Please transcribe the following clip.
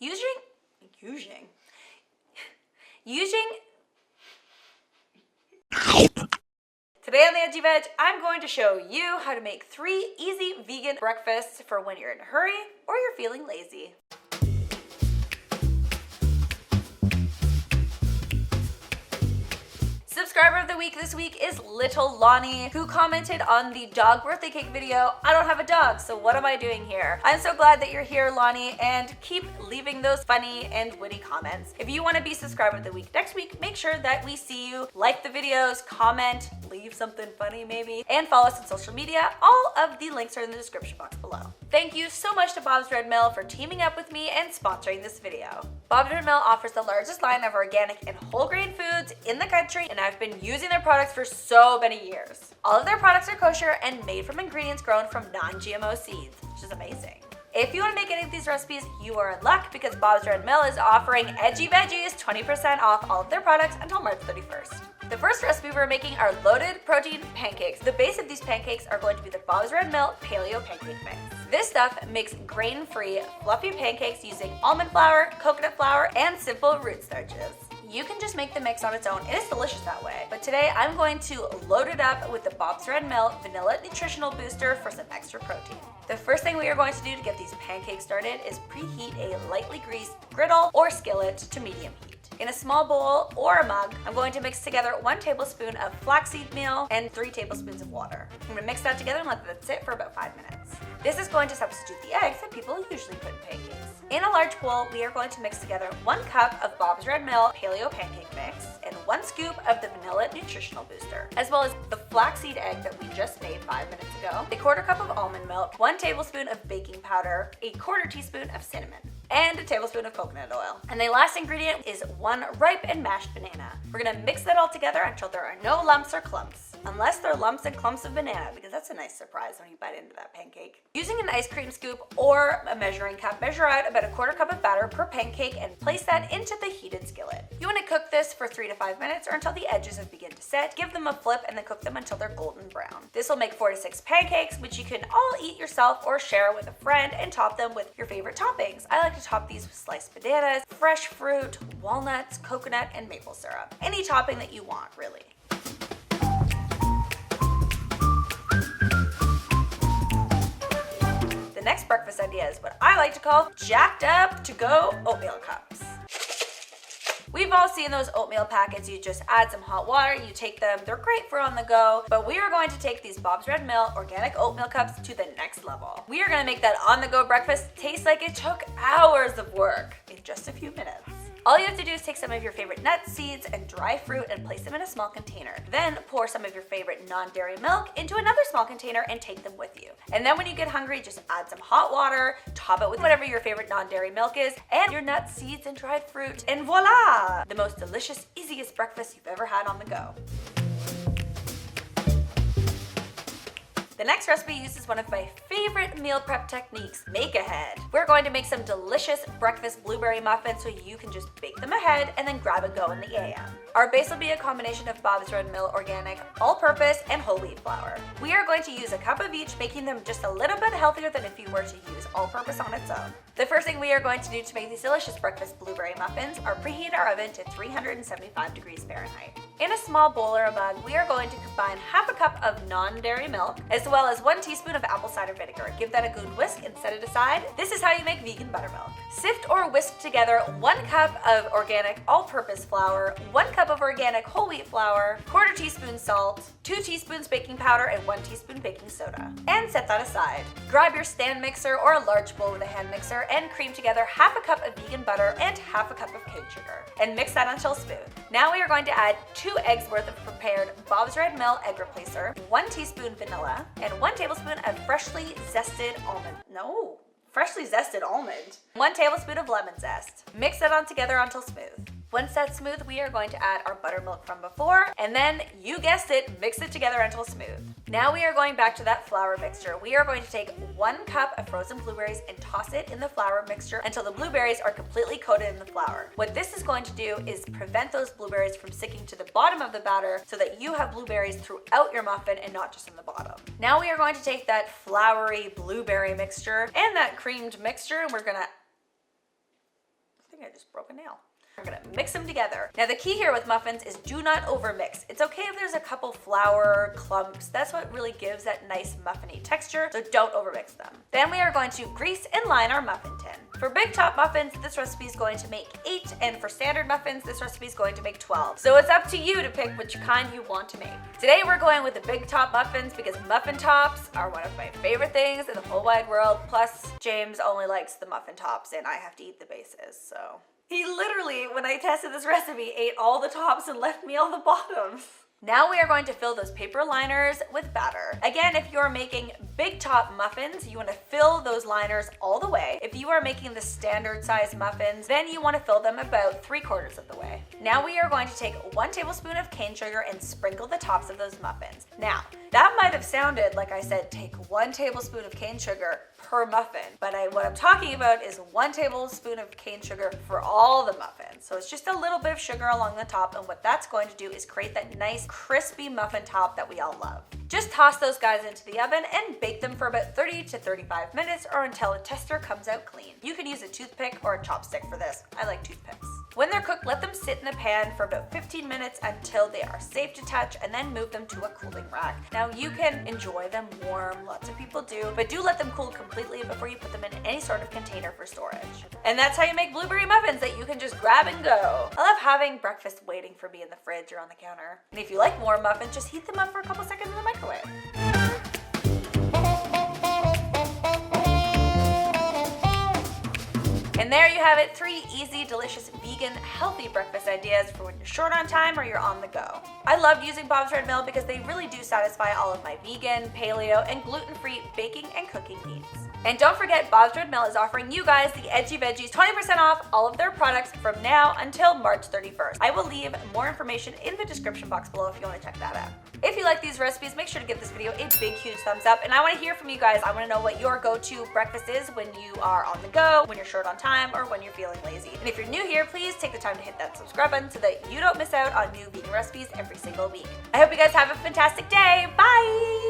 Today on the Edgy Veg, I'm going to show you how to make 3 easy vegan breakfasts for when you're in a hurry or you're feeling lazy. Subscriber of the week this week is Little Lonnie, who commented on the dog birthday cake video. I don't have a dog, so what am I doing here? I'm so glad that you're here, Lonnie, and keep leaving those funny and witty comments. If you want to be subscriber of the week next week, make sure that we see you, like the videos, comment, leave something funny maybe, and follow us on social media. All of the links are in the description box below. Thank you so much to Bob's Red Mill for teaming up with me and sponsoring this video. Bob's Red Mill offers the largest line of organic and whole grain foods in the country, and I've been using their products for so many years. All of their products are kosher and made from ingredients grown from non-GMO seeds, which is amazing. If you want to make any of these recipes, you are in luck because Bob's Red Mill is offering Edgy Veggies 20% off all of their products until March 31st. The first recipe we're making are loaded protein pancakes. The base of these pancakes are going to be the Bob's Red Mill Paleo pancake mix. This stuff makes grain-free, fluffy pancakes using almond flour, coconut flour, and simple root starches. You can just make the mix on its own. It is delicious that way. But today I'm going to load it up with the Bob's Red Mill Vanilla Nutritional Booster for some extra protein. The first thing we are going to do to get these pancakes started is preheat a lightly greased griddle or skillet to medium heat. In a small bowl or a mug, I'm going to mix together 1 tablespoon of flaxseed meal and 3 tablespoons of water. I'm going to mix that together and let that sit for about 5 minutes. This is going to substitute the eggs that people usually put in pancakes. In a large bowl, we are going to mix together 1 cup of Bob's Red Mill Paleo pancake mix and 1 scoop of the Vanilla Nutritional Booster, as well as the flaxseed egg that we just made 5 minutes ago, a 1/4 cup of almond milk, 1 tablespoon of baking powder, a 1/4 teaspoon of cinnamon, and a tablespoon of coconut oil. And the last ingredient is 1 ripe and mashed banana. We're gonna mix that all together until there are no lumps or clumps. Unless they're lumps and clumps of banana, because that's a nice surprise when you bite into that pancake. Using an ice cream scoop or a measuring cup, measure out about a 1/4 cup of batter per pancake and place that into the heated skillet. You wanna cook this for 3 to 5 minutes or until the edges have begun to set. Give them a flip and then cook them until they're golden brown. This will make 4 to 6 pancakes, which you can all eat yourself or share with a friend and top them with your favorite toppings. I like to top these with sliced bananas, fresh fruit, walnuts, coconut, and maple syrup. Any topping that you want, really. The next breakfast idea is what I like to call jacked up to-go oatmeal cups. We've all seen those oatmeal packets. You just add some hot water, you take them, they're great for on the go, but we are going to take these Bob's Red Mill organic oatmeal cups to the next level. We are gonna make that on the go breakfast taste like it took hours of work in just a few minutes. All you have to do is take some of your favorite nuts, seeds, and dry fruit and place them in a small container. Then pour some of your favorite non-dairy milk into another small container and take them with you. And then when you get hungry, just add some hot water, top it with whatever your favorite non-dairy milk is, and your nuts, seeds, and dried fruit, and voila! The most delicious, easiest breakfast you've ever had on the go. The next recipe uses one of my favorite meal prep techniques, make ahead. We're going to make some delicious breakfast blueberry muffins so you can just bake them ahead and then grab and go in the AM. Our base will be a combination of Bob's Red Mill organic, all-purpose, and whole wheat flour. We are going to use a cup of each, making them just a little bit healthier than if you were to use all-purpose on its own. The first thing we are going to do to make these delicious breakfast blueberry muffins are preheat our oven to 375 degrees Fahrenheit. In a small bowl or a mug, we are going to combine 1/2 cup of non-dairy milk, as well as 1 teaspoon of apple cider vinegar. Give that a good whisk and set it aside. This is how you make vegan buttermilk. Sift or whisk together 1 cup of organic all-purpose flour, 1 cup of organic whole wheat flour, 1/4 teaspoon salt, 2 teaspoons baking powder, and 1 teaspoon baking soda. And set that aside. Grab your stand mixer or a large bowl with a hand mixer and cream together 1/2 cup of vegan butter and 1/2 cup of cane sugar. And mix that until smooth. Now we are going to add 2 eggs worth of prepared Bob's Red Mill egg replacer, 1 teaspoon vanilla, and 1 tablespoon of freshly zested almond. Freshly zested almond. 1 tablespoon of lemon zest. Mix that on together until smooth. Once that's smooth, we are going to add our buttermilk from before, and then, you guessed it, mix it together until smooth. Now we are going back to that flour mixture. We are going to take 1 cup of frozen blueberries and toss it in the flour mixture until the blueberries are completely coated in the flour. What this is going to do is prevent those blueberries from sticking to the bottom of the batter so that you have blueberries throughout your muffin and not just in the bottom. Now we are going to take that floury blueberry mixture and that creamed mixture, and we're gonna think I just broke a nail. We're gonna mix them together. Now the key here with muffins is do not overmix. It's okay if there's a couple flour clumps. That's what really gives that nice muffiny texture, so don't overmix them. Then we are going to grease and line our muffin tin. For big top muffins, this recipe is going to make 8, and for standard muffins, this recipe is going to make 12. So it's up to you to pick which kind you want to make. Today we're going with the big top muffins because muffin tops are one of my favorite things in the whole wide world. Plus, James only likes the muffin tops and I have to eat the bases, so. He literally, when I tested this recipe, ate all the tops and left me all the bottoms. Now we are going to fill those paper liners with batter. Again, if you're making big top muffins, you want to fill those liners all the way. If you are making the standard size muffins, then you want to fill them about 3/4 of the way. Now we are going to take 1 tablespoon of cane sugar and sprinkle the tops of those muffins. Now, that might have sounded like I said take 1 tablespoon of cane sugar per muffin, but what I'm talking about is 1 tablespoon of cane sugar for all the muffins. So it's just a little bit of sugar along the top, and what that's going to do is create that nice crispy muffin top that we all love. Just toss those guys into the oven and bake them for about 30 to 35 minutes or until a tester comes out clean. You can use a toothpick or a chopstick for this. I like toothpicks. When they're cooked, let them sit in the pan for about 15 minutes until they are safe to touch, and then move them to a cooling rack. Now you can enjoy them warm, lots of people do, but do let them cool completely before you put them in any sort of container for storage. And that's how you make blueberry muffins that you can just grab and go. I love having breakfast waiting for me in the fridge or on the counter. And if you like warm muffins, just heat them up for a couple seconds in the microwave. And there you have it, 3 easy, delicious, vegan, healthy breakfast ideas for when you're short on time or you're on the go. I loved using Bob's Red Mill because they really do satisfy all of my vegan, paleo, and gluten-free baking and cooking needs. And don't forget, Bob's Red Mill is offering you guys, the Edgy Veggies, 20% off all of their products from now until March 31st. I will leave more information in the description box below if you want to check that out. If you like these recipes, make sure to give this video a big, huge thumbs up. And I want to hear from you guys. I want to know what your go-to breakfast is when you are on the go, when you're short on time, or when you're feeling lazy. And if you're new here, please take the time to hit that subscribe button so that you don't miss out on new vegan recipes every single week. I hope you guys have a fantastic day. Bye!